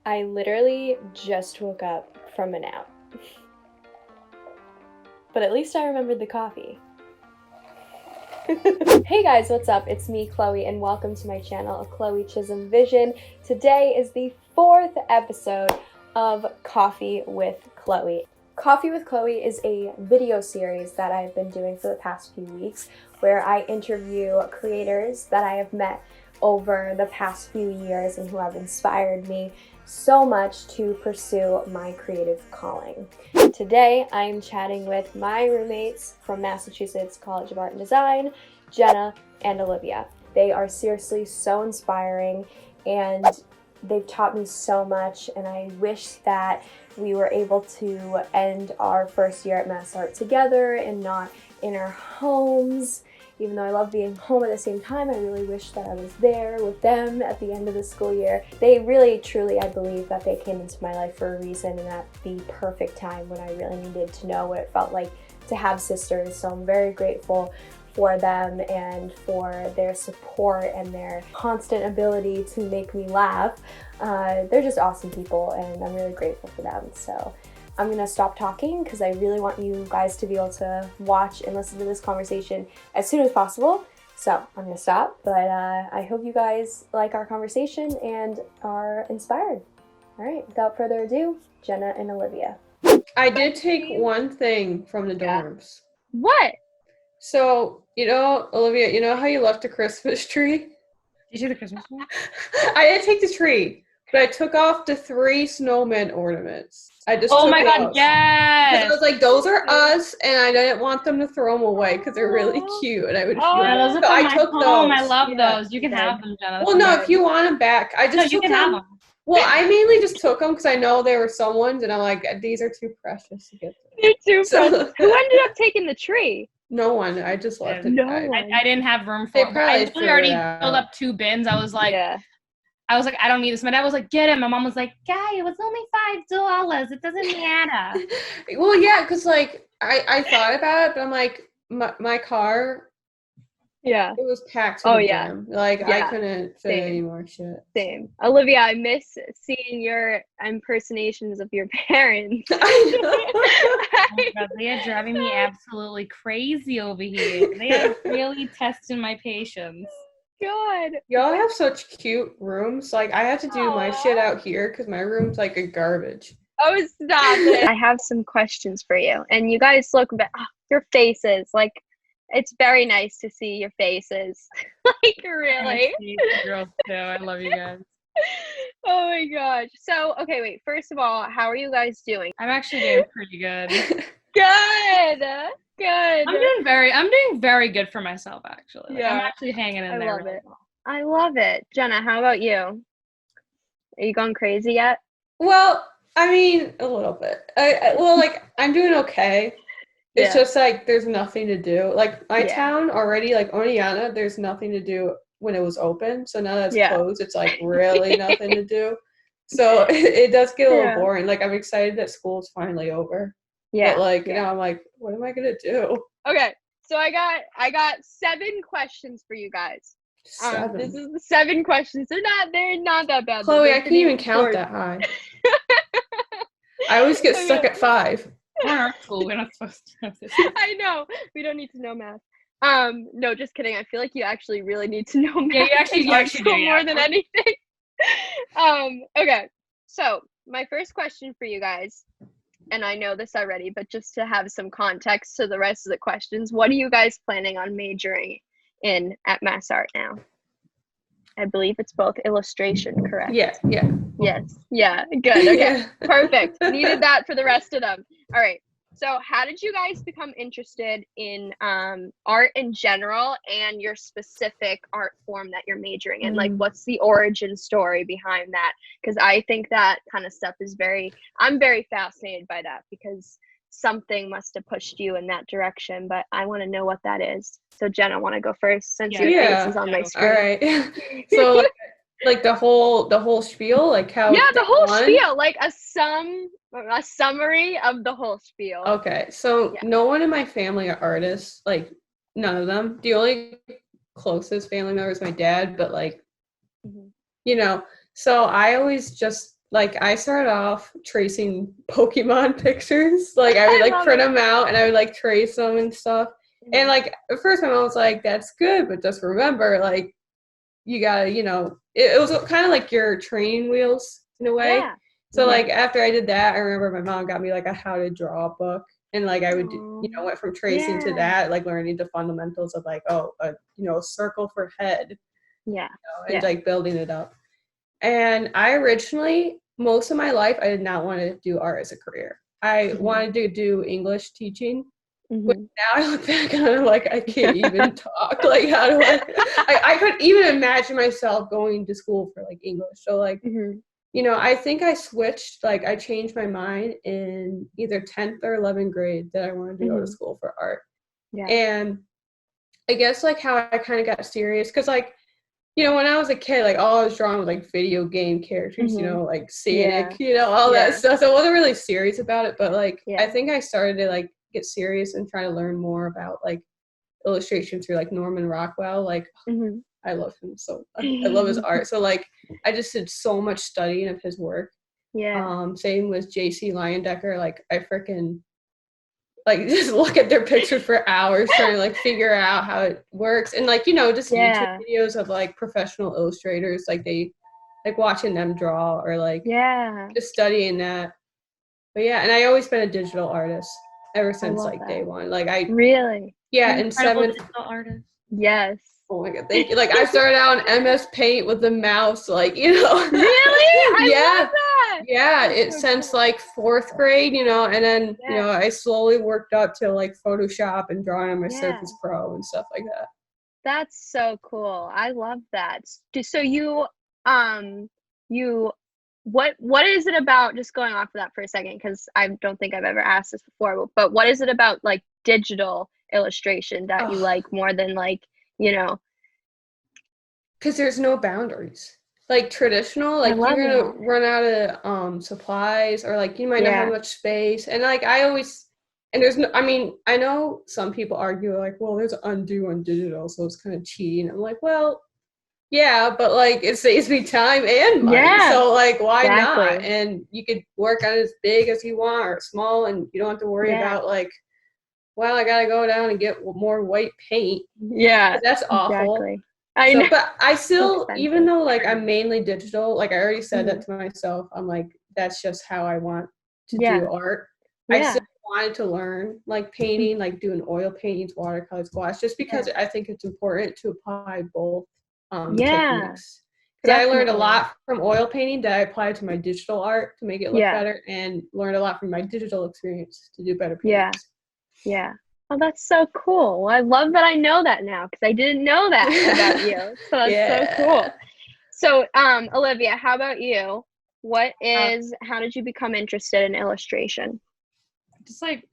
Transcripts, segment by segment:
I literally just woke up from a nap. But at least I remembered the coffee. Hey guys, what's up? It's me, Chloe, and welcome to my channel of Chloe Chisholm Vision. Today is the 4th episode of Coffee with Chloe. Coffee with Chloe is a video series that I've been doing for the past few weeks where I interview creators that I have met over the past few years and who have inspired me so much to pursue my creative calling. Today, I'm chatting with my roommates from Massachusetts College of Art and Design, Jenna and Olivia. They are seriously so inspiring and they've taught me so much, and I wish that we were able to end our first year at Mass Art together and not in our homes. Even though I love being home at the same time, I really wish that I was there with them at the end of the school year. They really, truly, I believe that they came into my life for a reason and at the perfect time when I really needed to know what it felt like to have sisters. So I'm very grateful for them and for their support and their constant ability to make me laugh. They're just awesome people and I'm really grateful for them. So I'm gonna stop talking because I really want you guys to be able to watch and listen to this conversation as soon as possible. So I'm gonna stop, but I hope you guys like our conversation and are inspired. All right, without further ado, Jenna and Olivia. I did take one thing from the dorms. What? So, Olivia, you know how you left a Christmas tree? Did you do the Christmas one? I didn't take the tree, but I took off the 3 snowman ornaments. I just Oh took my god, those. yes! Because I was like, those are us, and I didn't want them to throw them away because they're really cute, and I would feel Yeah, those are so from I my took home. those. I love Yeah. those. You can have them, Jenna. Well, no, if you want them back. I just No, took you can them. have them. Well, I mainly just took them because I know there were some ones, and I'm like, these are too precious to get them. They're too So- precious. Who ended up taking the tree? No one. I just left it. No I- one. I didn't have room They for it. probably I literally threw already it out. filled up 2 bins. I was like, I don't need this. My dad was like, get him. My mom was like, guy, it was only $5. It doesn't matter. Well, yeah, because like I thought about it, but I'm like, my car, Yeah. it was packed to Oh, the yeah. brim. Like I Yeah. couldn't fit Same. any more shit. Same. Olivia, I miss seeing your impersonations of your parents. I know. Oh my God, they are driving me absolutely crazy over here. They are really testing my patience. God. Y'all have such cute rooms. Like I have to do my shit out here because my room's like a garbage. Oh, stop it. I have some questions for you. And you guys look, your faces, like, it's very nice to see your faces. Like, really. I see the girls too. I love you guys. Oh my gosh. So, okay, wait. First of all, how are you guys doing? I'm actually doing pretty good. Good. Good. I'm doing very good for myself, actually. Like, Yeah. I'm actually hanging in I there. love really it. well. I love it. Jenna, how about you? Are you going crazy yet? Well, I mean, a little bit. Like I'm doing okay. It's just like there's nothing to do. Like my town already, like Oneonta, there's nothing to do when it was open. So now that it's closed, it's like really nothing to do. So it does get a little boring. Like I'm excited that school's finally over. Yeah. But like now I'm like, what am I gonna do? Okay. So I got 7 questions for you guys. 7. This is the 7 questions. They're not that bad. Chloe, I can't even count that high. I always get stuck at 5. We're in art school. We're not supposed to know this. I know. We don't need to know math. No, just kidding. I feel like you actually really need to know math. Yeah, you actually do, more than anything. Okay. So my first question for you guys, and I know this already, but just to have some context to the rest of the questions, what are you guys planning on majoring in at Mass Art now? I believe it's both illustration, correct? Yeah. Yes. Yeah. Good. Okay. Yeah. Perfect. Needed that for the rest of them. All right. So how did you guys become interested in art in general and your specific art form that you're majoring in? Like, what's the origin story behind that? Because I think that kind of stuff is I'm very fascinated by that because something must have pushed you in that direction, but I want to know what that is. So Jen, I want to go first since your face is on my screen. All right. So like the whole spiel, like how the whole spiel, like a summary of the whole spiel. Okay. So no one in my family are artists, like none of them. The only closest family member is my dad, but like so I always just like I started off tracing Pokemon pictures. Like I would like print them out and I would like trace them and stuff. And like at first my mom was like, "That's good, but just remember, like you gotta, it was kind of like your training wheels in a way." Yeah. So like after I did that, I remember my mom got me like a how to draw book, and like I would went from tracing to that, like learning the fundamentals of like a circle for head, and like building it up. And I originally, most of my life, I did not want to do art as a career. I wanted to do English teaching. But now I look back and I'm like, I can't even talk. Like, how do I couldn't even imagine myself going to school for like English. So like, I think I switched, like I changed my mind in either 10th or 11th grade that I wanted to go to school for art. Yeah. And I guess like how I kind of got serious, because like, when I was a kid, like all I was drawing was like video game characters, like Sonic, all that stuff. So I wasn't really serious about it, but like I think I started to like get serious and try to learn more about like illustration through like Norman Rockwell. Like I love him, so I love his art. So like I just did so much studying of his work. Same with JC Leyendecker. Like I freaking like just look at their pictures for hours trying to like figure out how it works, and like just YouTube videos of like professional illustrators, like they like watching them draw or like just studying that. But and I always been a digital artist ever since like day one. Like I really in seventh digital artist. Yes. Oh my god, thank you. Like I started out in MS Paint with the mouse, like Really? I love that. Yeah, since like 4th grade, and then I slowly worked up to like Photoshop and drawing on my Surface Pro and stuff like that. That's so cool. I love that. So you what is it about, just going off of that for a second, because I don't think I've ever asked this before, but what is it about like digital illustration that you like more than like because there's no boundaries. Like traditional, like you're gonna run out of supplies, or like you might not have much space. And like and there's no, I mean, I know some people argue like, well, there's undo on digital, so it's kind of cheating. I'm like, well, yeah, but like it saves me time and money. So like why not? And you could work on it as big as you want or small, and you don't have to worry about like, well, I gotta go down and get more white paint. Yeah, that's awful. Exactly. I know. But I still, even though like I'm mainly digital, like I already said that to myself, I'm like, that's just how I want to do art. I still wanted to learn like painting, like doing oil paintings, watercolors, gouache, just because I think it's important to apply both techniques. Because I learned a lot from oil painting that I applied to my digital art to make it look better, and learned a lot from my digital experience to do better paintings. Yeah. Oh, that's so cool. Well, I love that I know that now, because I didn't know that about you. So that's so cool. So, Olivia, how about you? How did you become interested in illustration? Just like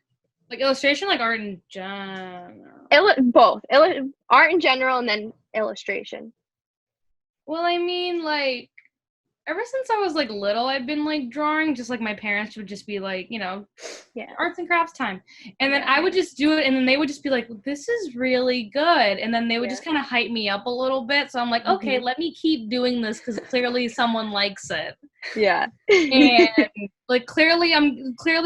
illustration, like art in general. Both. Art in general and then illustration. Well, I mean, like, ever since I was like little, I'd been like drawing. Just like my parents would just be like, arts and crafts time, and then I would just do it, and then they would just be like, this is really good, and then they would just kind of hype me up a little bit. So I'm like, okay, let me keep doing this, because clearly someone likes it. Yeah. And like clearly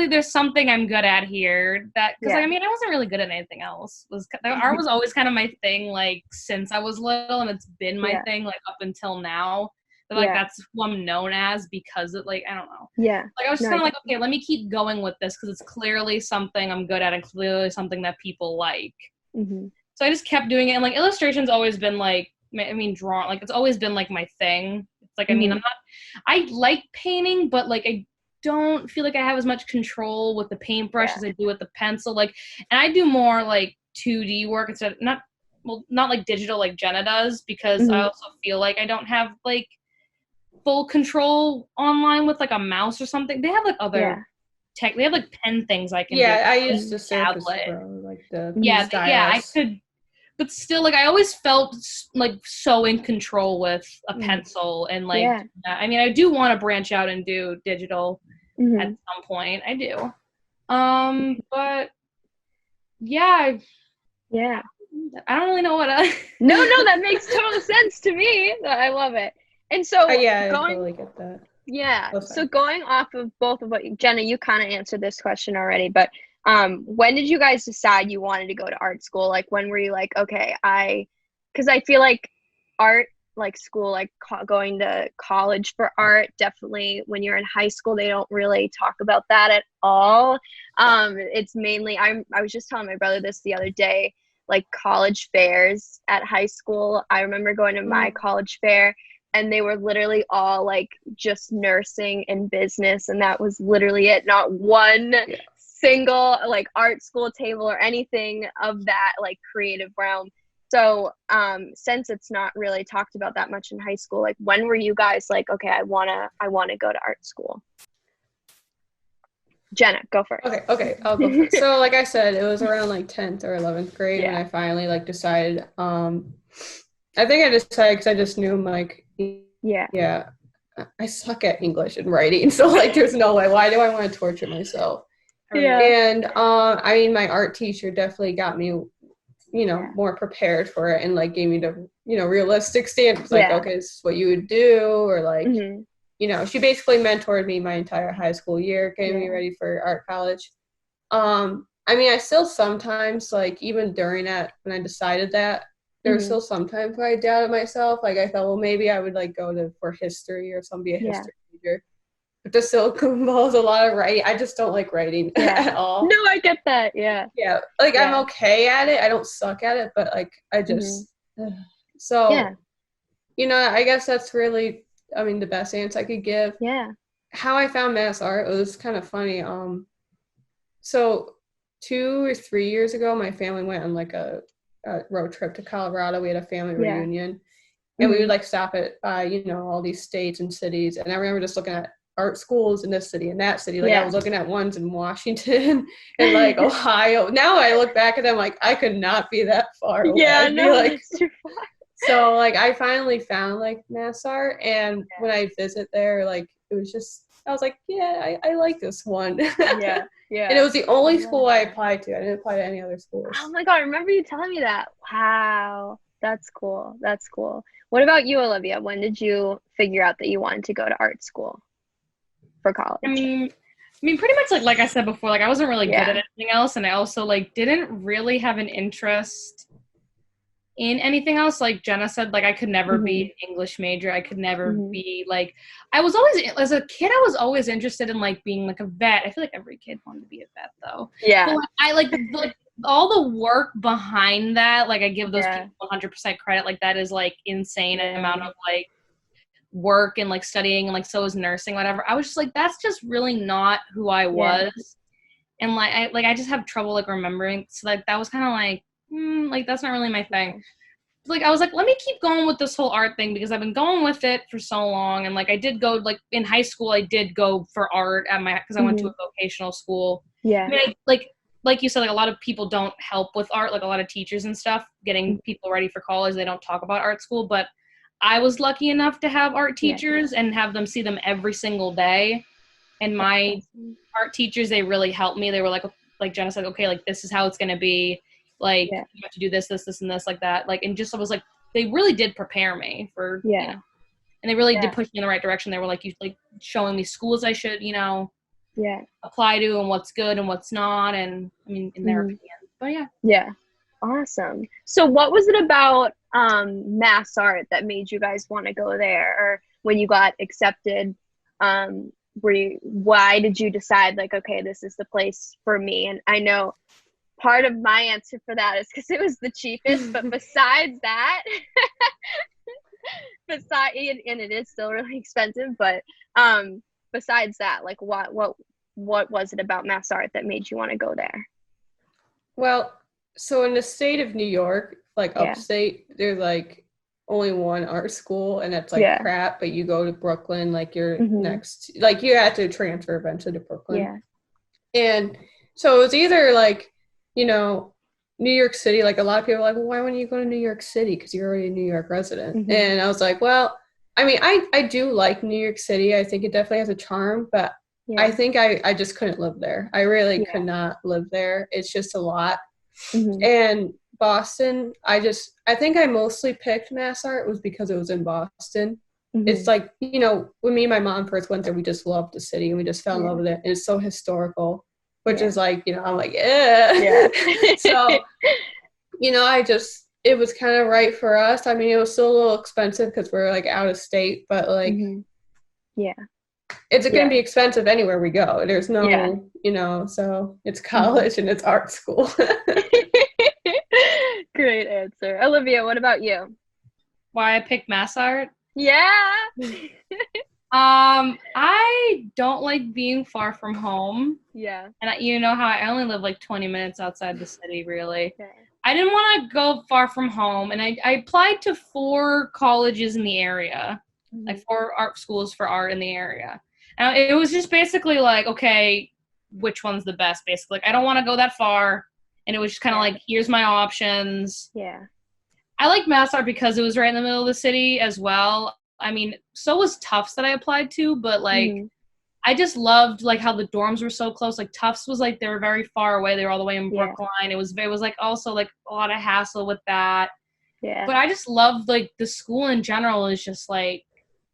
there's something I'm good at here, because I mean, I wasn't really good at anything else. Art was always kind of my thing, like since I was little, and it's been my thing like up until now. But like that's who I'm known as, because it, like, I don't know. Yeah. Like I was just kind of like, okay, let me keep going with this, because it's clearly something I'm good at, and clearly something that people like. So I just kept doing it, and like illustration's always been like, I mean, drawing, like it's always been like my thing. It's like, I mean, I like painting, but like I don't feel like I have as much control with the paintbrush as I do with the pencil. Like, and I do more like 2D work instead of, not like digital like Jenna does, because I also feel like I don't have like full control online with like a mouse or something. They have like other tech. They have like pen things I can do. I use the Surface Pro, like the I could, but still, like I always felt like so in control with a pencil, and like I mean, I do want to branch out and do digital at some point. I do, but I don't really know what. No, that makes total sense to me. I love it. And so I totally get that. Yeah. Okay. So going off of both of what Jenna, you kind of answered this question already, but when did you guys decide you wanted to go to art school? Like when were you like, okay, because I feel like art, like school, like going to college for art, definitely when you're in high school, they don't really talk about that at all. It's mainly, I was just telling my brother this the other day, like college fairs at high school. I remember going to my college fair, and they were literally all like just nursing and business, and that was literally it. Not one single like art school table or anything of that like creative realm. So since it's not really talked about that much in high school, like when were you guys like, okay, I wanna go to art school? Jenna, go first. Okay, I'll go first. So like I said, it was around like 10th or 11th grade when I finally like decided. I think I decided because I just knew like, I suck at English and writing, so like there's no way. Why do I want to torture myself? Yeah. And I mean, my art teacher definitely got me, more prepared for it, and like gave me the realistic standards. Like, okay, this is what you would do, or like. She basically mentored me my entire high school year, getting me ready for art college. I mean, I still sometimes, like, even during that, when I decided that, there was still sometimes where I doubted myself. Like, I thought, well, maybe I would, like, go for history or be a history major. But this still involves a lot of writing. I just don't like writing at all. No, I get that, Yeah, like, I'm okay at it. I don't suck at it, but, like, I just... So, I guess that's really... I mean, the best answer I could give. Yeah. How I found mass art, it was kind of funny. So 2 or 3 years ago, my family went on like a road trip to Colorado. We had a family reunion, and we would like stop at all these states and cities. And I remember just looking at art schools in this city and that city. Like I was looking at ones in Washington and like Ohio. Now I look back at them like I could not be that far away. I'd be like, it's too far. So, like, I finally found, like, mass art, and when I visit there, like, it was just, I was like, yeah, I like this one. Yeah. And it was the only school I applied to. I didn't apply to any other schools. Oh, my God. I remember you telling me that. Wow. That's cool. What about you, Olivia? When did you figure out that you wanted to go to art school for college? I mean, pretty much like I said before, like, I wasn't really good at anything else, and I also, like, didn't really have an interest in anything else. Like Jenna said, like I could never be an English major. I could never be like, I was always, as a kid, I was always interested in like being like a vet. I feel like every kid wanted to be a vet though. Yeah. But, like, I like all the work behind that. Like I give those people 100% credit. Like that is like insane amount of like work and like studying, and like so is nursing, whatever. I was just like, that's just really not who I was. And like I just have trouble like remembering. So like that was kind of like, like that's not really my thing. Like I was like, let me keep going with this whole art thing because I've been going with it for so long. And like I did go, like in high school, I did go for art at because I went to a vocational school. Yeah. I mean, like you said, like a lot of people don't help with art, like a lot of teachers and stuff getting people ready for college. They don't talk about art school, but I was lucky enough to have art teachers and have them see them every single day. And my art teachers, they really helped me. They were like Jenna said, okay, like this is how it's going to be. Like you have to do this, and this, like that. Like, and just I was like, they really did prepare me for, and they really did push me in the right direction. They were like, showing me schools I should, apply to and what's good and what's not. And I mean, in their opinion, but yeah. Awesome. So what was it about mass art that made you guys want to go there? Or when you got accepted, why did you decide like, okay, this is the place for me? And I know part of my answer for that is because it was the cheapest, but besides that, and it is still really expensive, but besides that, like what was it about mass art that made you want to go there? Well, so in the state of New York, like upstate, there's like only one art school, and that's like crap, but you go to Brooklyn, like you're next, like you have to transfer eventually to Brooklyn. And so it was either like, New York City, like a lot of people are like, well, why wouldn't you go to New York City? Because you're already a New York resident. And I was like, well, I mean, I do like New York City. I think it definitely has a charm, but I think I just couldn't live there. I really could not live there. It's just a lot. And Boston, I think I mostly picked mass art was because it was in Boston. it's like, you know, when me and my mom first went there, we just loved the city and we just fell in love with it. And it's so historical, which is like, you know, I'm like, yeah. So, you know, it was kind of right for us. I mean, it was still a little expensive because we're like out of state, but like, it's going to be expensive anywhere we go. There's no, you know, so it's college and it's art school. Great answer. Olivia, what about you? Why I picked mass art? Yeah. I don't like being far from home. Yeah. And you know how I only live like 20 minutes outside the city, really. Okay. I didn't want to go far from home, and I applied to 4 colleges in the area, like 4 art schools for art in the area. And it was just basically like, okay, which one's the best, basically. Like, I don't want to go that far, and it was just kind of like, here's my options. Yeah. I like mass art because it was right in the middle of the city as well. I mean, so was Tufts that I applied to, but like, I just loved like how the dorms were so close. Like Tufts was like, they were very far away. They were all the way in Brookline. It was like also like a lot of hassle with that. Yeah. But I just loved like the school in general is just like,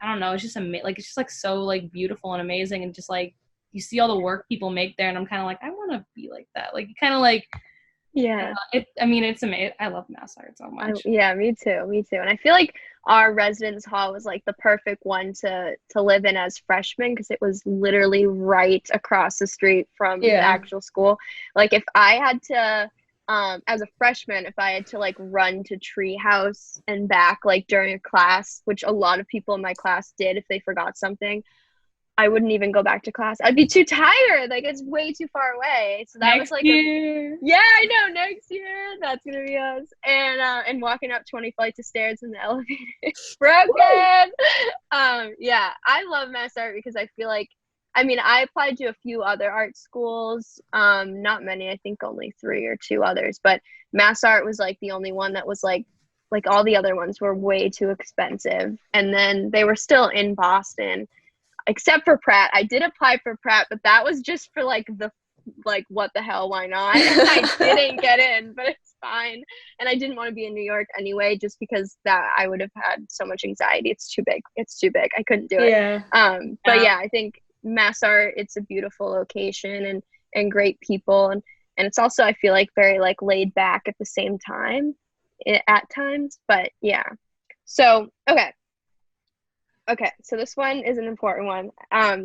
I don't know, it's just like, it's just like so like beautiful and amazing. And just like, you see all the work people make there. And I'm kind of like, I want to be like that. Like kind of like, I mean, it's amazing. I love mass art so much. Me too. And I feel like our residence hall was like the perfect one to live in as freshmen because it was literally right across the street from the actual school. Like if I had to, as a freshman, if I had to like run to Treehouse and back like during a class, which a lot of people in my class did if they forgot something, I wouldn't even go back to class. I'd be too tired. Like it's way too far away. So that was like year. I know, next year that's gonna be us. And walking up 20 flights of stairs in the elevator. Broken. I love mass art because I feel like, I mean, I applied to a few other art schools. Not many, I think only 3 or 2 others, but mass art was like the only one that was like all the other ones were way too expensive. And then they were still in Boston. Except for Pratt. I did apply for Pratt, but that was just for like what the hell, why not? I didn't get in, but it's fine. And I didn't want to be in New York anyway, just because that I would have had so much anxiety. It's too big. I couldn't do it. But I think mass art, it's a beautiful location and great people. And it's also, I feel like, very like laid back at the same time at times. But yeah. So, Okay, so this one is an important one.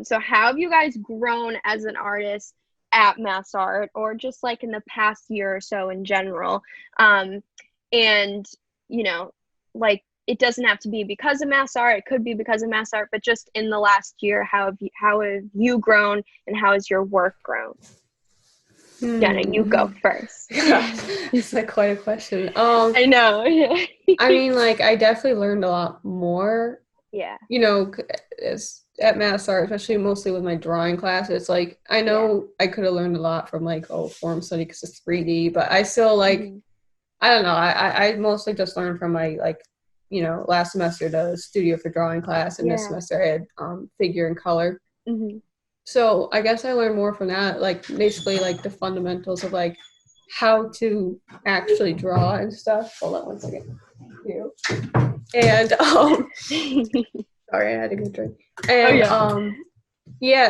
So how have you guys grown as an artist at mass art or just like in the past year or so in general? And, you know, like it doesn't have to be because of mass art. It could be because of mass art, but just in the last year, how have you grown and how has your work grown? Jenna, you go first. It's like quite a question. I know. I mean, like I definitely learned a lot more. Yeah. You know, at mass art, especially mostly with my drawing class, it's like I know I could have learned a lot from like form study because it's 3D, but I still like I don't know. I mostly just learned from my like, you know, last semester the studio for drawing class, and this semester I had figure and color. So I guess I learned more from that, like basically like the fundamentals of like how to actually draw and stuff. Hold on one second. You. And sorry, I had a good drink. And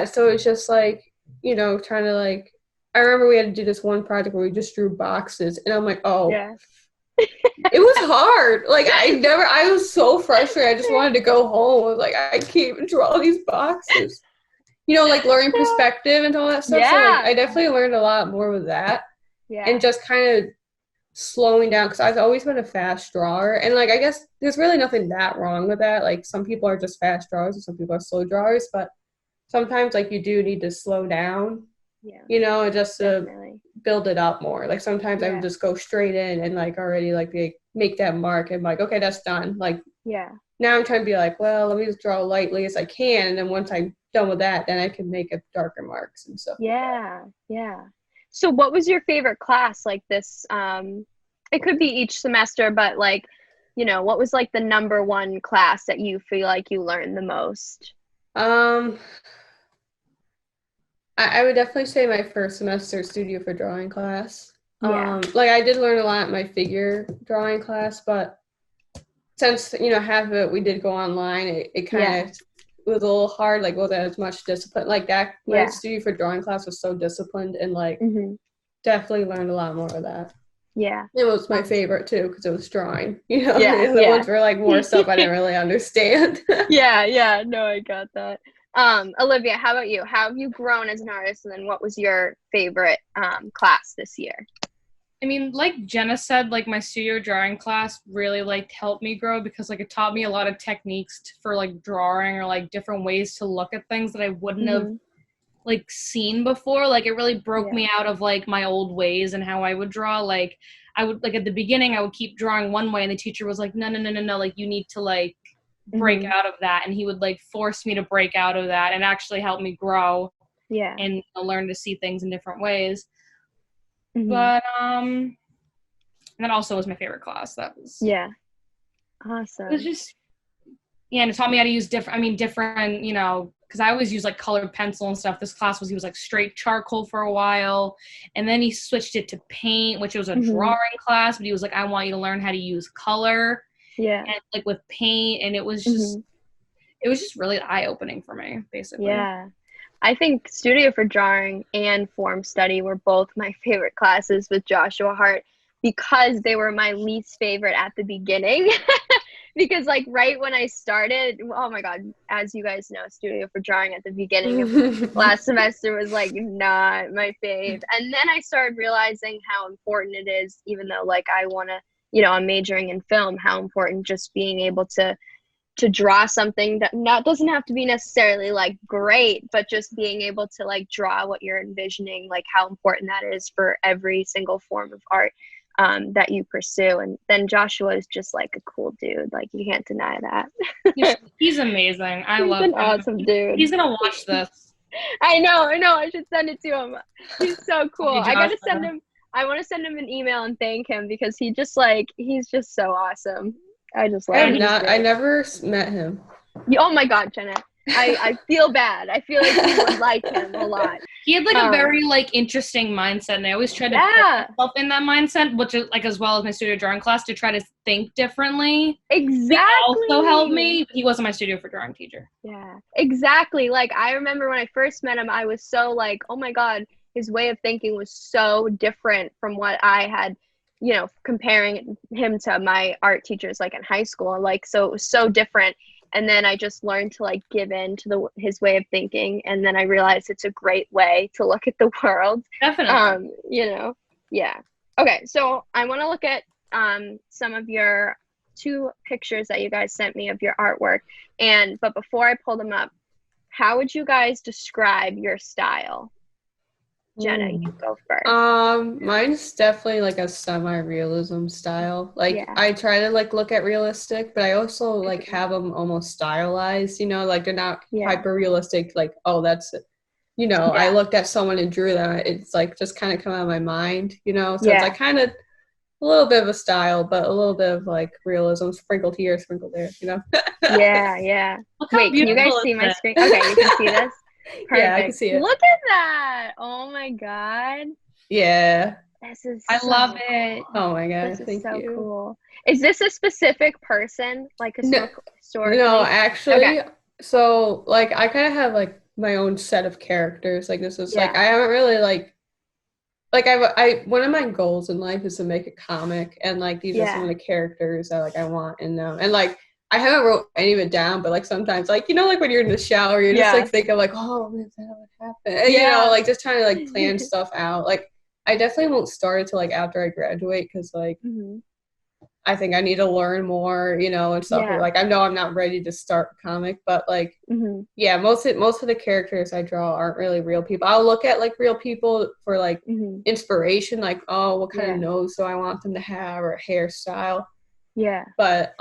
so it's just like, you know, trying to like I remember we had to do this one project where we just drew boxes and I'm like, it was hard. Like I was so frustrated. I just wanted to go home. Like I can't even draw these boxes. You know, like learning perspective and all that stuff. So like I definitely learned a lot more with that. Yeah. And just kind of slowing down because I've always been a fast drawer, and like I guess there's really nothing that wrong with that. Like some people are just fast drawers and some people are slow drawers, but sometimes like you do need to slow down, you know, just to build it up more. Like sometimes I would just go straight in and like already like make that mark and like, okay, that's done. Like now I'm trying to be like, well, let me just draw lightly as I can, and then once I'm done with that, then I can make a darker marks and stuff. So what was your favorite class like this? It could be each semester, but like, you know, what was like the number one class that you feel like you learned the most? I would definitely say my first semester studio for drawing class. Like I did learn a lot in my figure drawing class, but since, you know, half of it we did go online, it kind of was a little hard, like wasn't as much discipline. Like that, my studio for drawing class was so disciplined, and like definitely learned a lot more of that. Yeah. It was my favorite too, because it was drawing, you know. Yeah, The ones were like more stuff I didn't really understand. Yeah, no, I got that. Olivia, how about you? How have you grown as an artist, and then what was your favorite class this year? I mean, like Jenna said, like my studio drawing class really like helped me grow, because like it taught me a lot of techniques for like drawing, or like different ways to look at things that I wouldn't have like seen before. Like it really broke me out of like my old ways and how I would draw. Like I would, like at the beginning I would keep drawing one way, and the teacher was like, no, like you need to like break out of that, and he would like force me to break out of that and actually help me grow and learn to see things in different ways. But that also was my favorite class. That was awesome. It was just and it taught me how to use different, you know, because I always use like colored pencil and stuff. This class was, he was like straight charcoal for a while, and then he switched it to paint, which was a drawing class, but he was like, I want you to learn how to use color and like with paint, and it was just really eye-opening for me, basically. I think Studio for Drawing and Form Study were both my favorite classes with Joshua Hart, because they were my least favorite at the beginning. Because like right when I started, oh my God, as you guys know, Studio for Drawing at the beginning of last semester was like not my fave. And then I started realizing how important it is, even though like I want to, you know, I'm majoring in film, how important just being able to draw something that doesn't have to be necessarily like great, but just being able to like draw what you're envisioning, like how important that is for every single form of art that you pursue. And then Joshua is just like a cool dude. Like you can't deny that. He's amazing. I love him. Awesome dude. He's gonna watch this. I know. I should send it to him. He's so cool. I gotta send him. I want to send him an email and thank him, because he's just so awesome. I just love him. I never met him. Oh my God, Jenna. I feel bad. I feel like you would like him a lot. He had like a very like interesting mindset, and I always try to put myself in that mindset, which is like as well as my studio drawing class, to try to think differently. Exactly. He also helped me. He wasn't my studio for drawing teacher. Yeah, exactly. Like I remember when I first met him, I was so like, oh my God, his way of thinking was so different from what I had, you know, comparing him to my art teachers like in high school. Like, so it was so different. And then I just learned to like give in to his way of thinking. And then I realized it's a great way to look at the world. Definitely. You know, yeah. Okay, so I want to look at some of your 2 pictures that you guys sent me of your artwork. But before I pull them up, how would you guys describe your style? Jenna, you go first. Mine's definitely like a semi-realism style. Like I try to like look at realistic, but I also like have them almost stylized, you know, like they're not hyper realistic, like, oh, that's it. You know, I looked at someone and drew them. It's like just kind of come out of my mind, you know. So it's like kind of a little bit of a style, but a little bit of like realism sprinkled here, sprinkled there, you know. Yeah. Wait, can you guys see my screen? Okay, you can see this. Perfect. Yeah, I can see it. Look at that! Oh my God. Yeah. This is. I love it. Oh my God! This is thank so you. cool. Is this a specific person, like historically? No, actually. Okay. So like I kind of have like my own set of characters. Like this is like I haven't really like I one of my goals in life is to make a comic, and like these are some of the characters that like I want in them, and like. I haven't wrote any of it down, but like sometimes, like, you know, like when you're in the shower, you're just like thinking like, oh, is that what happened? And, you know, like just trying to like plan stuff out. Like, I definitely won't start until like after I graduate, because like I think I need to learn more, you know, and stuff. Like I know I'm not ready to start a comic, but like most of the characters I draw aren't really real people. I'll look at like real people for like inspiration, like, oh, what kind of nose do I want them to have, or hairstyle. But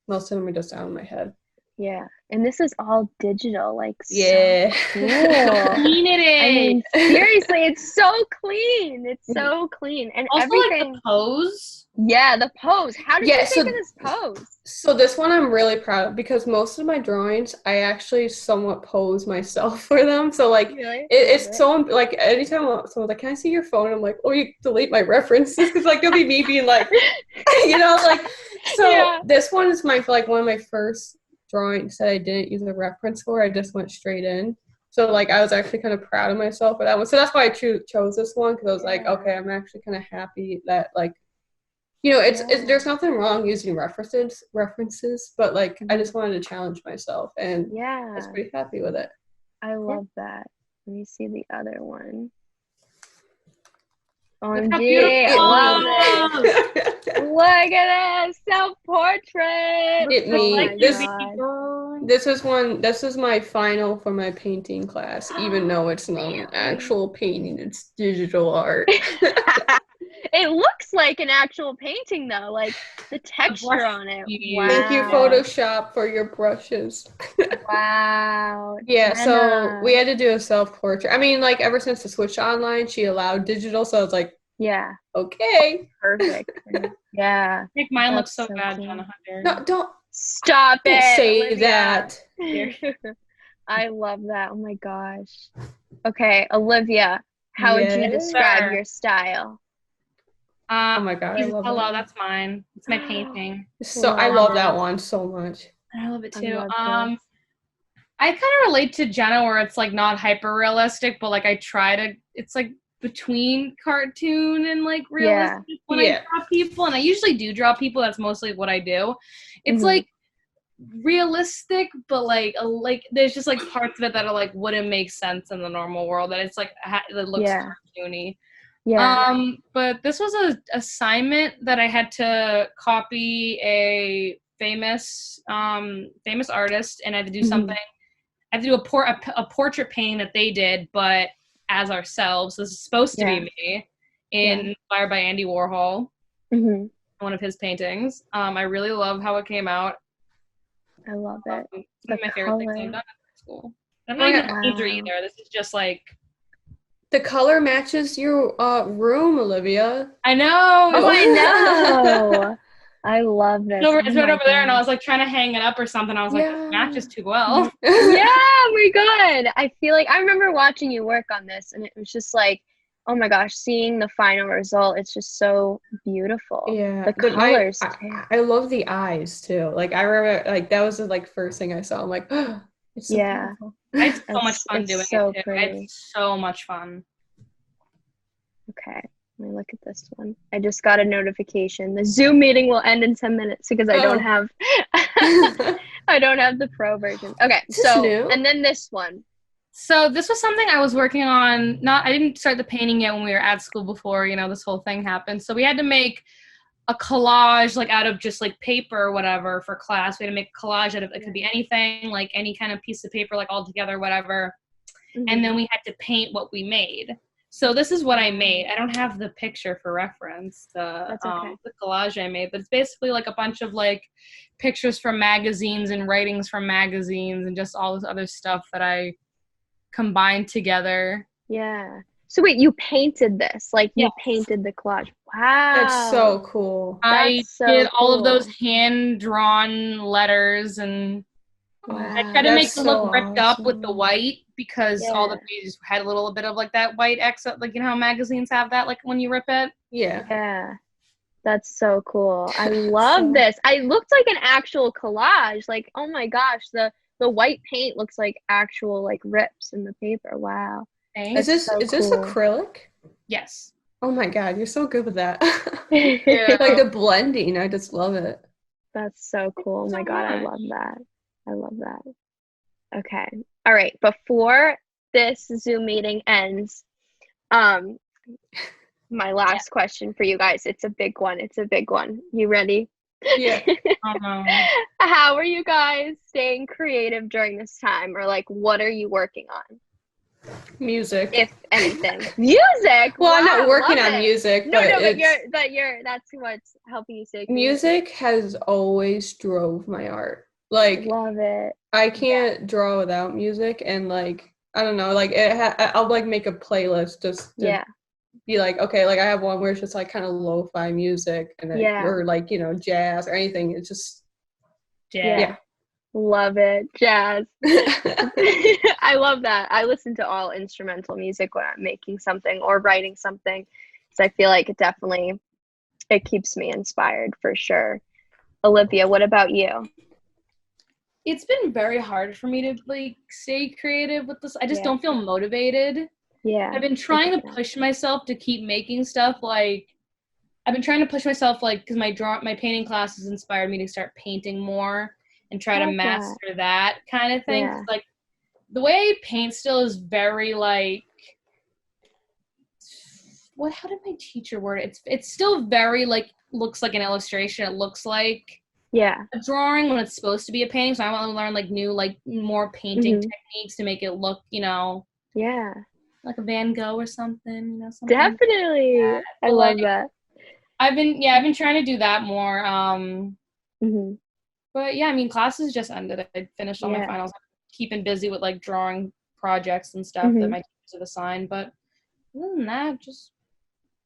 most of them are just out of my head. Yeah. And this is all digital, like Yeah. so cool. Clean it is. I mean, seriously, it's so clean. It's so clean. And also everything. like the pose. Yeah, the pose. How did you think of this pose? So this one I'm really proud of because most of my drawings I actually somewhat pose myself for them. So like Really? it's so like anytime someone's like, "Can I see your phone?" I'm like, "Oh, you delete my references," because like it'll be me being like, like. So Yeah. this one is one of my first drawings that I didn't use a reference for. I just went straight in. So like I was actually kind of proud of myself for that one. So that's why I chose this one because I was like, okay, I'm actually kind of happy that like. It's there's nothing wrong using references, but like I just wanted to challenge myself, and I was pretty happy with it. I love that. Let me see the other one. Look how OMG, beautiful. I love it. Look at this self-portrait. It me. God. This is my final for my painting class, even though it's not an actual painting, it's digital art. It looks like an actual painting though, like the texture on it. Wow. Thank you, Photoshop, for your brushes. Wow. Yeah, Jenna. so we had to do a self-portrait. I mean, like ever since the switch online, she allowed digital, so I was like, yeah, okay, perfect. Yeah, I think mine looks so bad, Jenna Hunter. No, don't stop don't it. say Olivia. that. I love that. Oh my gosh. Okay, Olivia, how would you describe your style? Oh my god, I love hello, that. that's mine. It's my painting. So I love that one so much. I love it too. I kind of relate to Jenna where it's like not hyper realistic, but like I try to. It's like between cartoon and like realistic when I draw people, and I usually do draw people. That's mostly what I do. It's like realistic, but like there's just like parts of it that are like wouldn't make sense in the normal world. That it's like it looks cartoony. Yeah. But this was an assignment that I had to copy a famous artist, and I had to do something. I had to do a portrait painting that they did, but as ourselves. This is supposed to be me, inspired by Andy Warhol, one of his paintings. I really love how it came out. I love it. It's one of my favorite things I've done at school. I'm not even a painter either. This is just like. The color matches your room, Olivia. I know. Oh, I know. I love this. It's right over there, and I was like trying to hang it up or something. I was like, it matches too well. Yeah, my God. I feel like I remember watching you work on this, and it was just like, oh my gosh, seeing the final result, it's just so beautiful. Yeah, the colors. I love the eyes too. Like I remember, like that was the first thing I saw. I'm like, oh, it's so beautiful. I had so much fun doing it too. I had so much fun. Okay, let me look at this one. I just got a notification. The Zoom meeting will end in 10 minutes because I don't have I don't have the pro version. Okay, and then this one. So this was something I was working on. I didn't start the painting yet when we were at school before, this whole thing happened. So we had to make a collage like out of just like paper or whatever for class. We had to make a collage out of it could be anything, like any kind of piece of paper, like all together, whatever. And then we had to paint what we made. So this is what I made. I don't have the picture for reference, the collage I made, but it's basically like a bunch of like pictures from magazines and writings from magazines and just all this other stuff that I combined together. Yeah. So wait, you painted this? Like you painted the collage? Wow. That's so cool. I did all of those hand-drawn letters, and I tried to make them look ripped up with the white because all the pages had a little bit of like that white X, like how magazines have that, like when you rip it. Yeah. That's so cool. I love this. I looked like an actual collage. Like, oh my gosh, the white paint looks like actual like rips in the paper. Wow. Is this acrylic? Yes. Oh my God, you're so good with that. Like the blending, I just love it. That's so cool. Oh my God, I love that. I love that. Okay. All right. Before this Zoom meeting ends, my last question for you guys. It's a big one. You ready? Yeah. How are you guys staying creative during this time? Or like, what are you working on? Music. If anything. Music? Well, I'm not working on music, but that's what's helping you stay creative. Music has always drove my art. Like, love it. I can't draw without music, and like, I don't know, like I'll like make a playlist just to be like, okay, like I have one where it's just like kind of lo-fi music and then, or like, you know, jazz or anything. It's just jazz. Love it. Jazz. I love that. I listen to all instrumental music when I'm making something or writing something, because I feel like it keeps me inspired for sure. Olivia, what about you? It's been very hard for me to like stay creative with this. I just don't feel motivated. Yeah. I've been trying to push myself to keep making stuff. Like, I've been trying to push myself, like, because my painting classes inspired me to start painting more and try to master that kind of thing. Yeah. Like, the way I paint still is very, like, how did my teacher word it? It's still very, like, looks like an illustration. It looks like a drawing when it's supposed to be a painting. So I want to learn, like, new, like, more painting techniques to make it look, you know, like a Van Gogh or something, you know, something. Definitely. Like that. I love that. I've been trying to do that more. But yeah, I mean, classes just ended. I finished all my finals. I'm keeping busy with like drawing projects and stuff that my teachers have assigned. But other than that,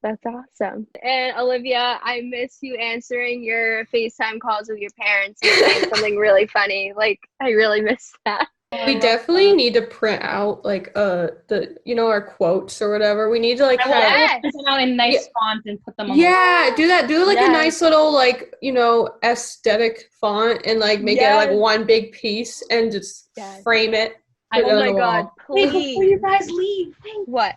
that's awesome. And Olivia, I miss you answering your FaceTime calls with your parents and saying something really funny. Like, I really miss that. We definitely need to print out like the, you know, our quotes or whatever. We need to like print them out in nice font and put them on. Do that. Do like a nice little like, you know, aesthetic font and like make it like one big piece and just frame it. Oh my god, please. Wait, before you guys leave. Wait. What?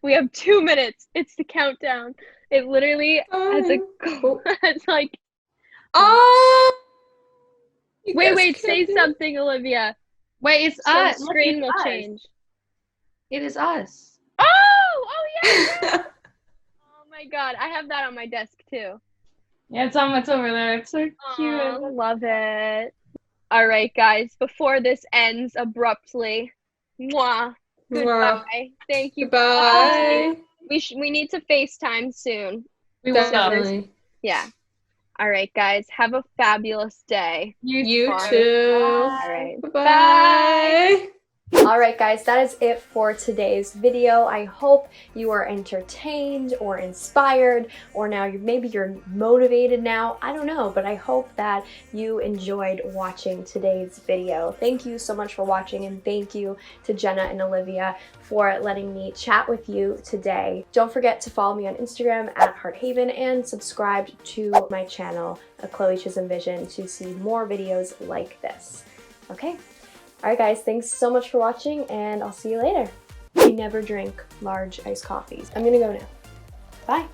We have 2 minutes. It's the countdown. It literally has it's like Wait, say something, Olivia. Wait, it's us. The screen will change. It is us. Oh yeah. Oh my god, I have that on my desk too. Yeah, it's over there. It's so cute. I love it. All right, guys, before this ends abruptly, goodbye. Thank you. Bye. We need to FaceTime soon. We will. Definitely. Yeah. All right, guys. Have a fabulous day. You too. All right. Bye. All right, guys, that is it for today's video. I hope you are entertained or inspired, or now maybe you're motivated now. I don't know, but I hope that you enjoyed watching today's video. Thank you so much for watching, and thank you to Jenna and Olivia for letting me chat with you today. Don't forget to follow me on Instagram at Hearthaven and subscribe to my channel, Chloe Chisholm Vision, to see more videos like this. Okay? Alright guys, thanks so much for watching, and I'll see you later. I never drink large iced coffees. I'm gonna go now. Bye!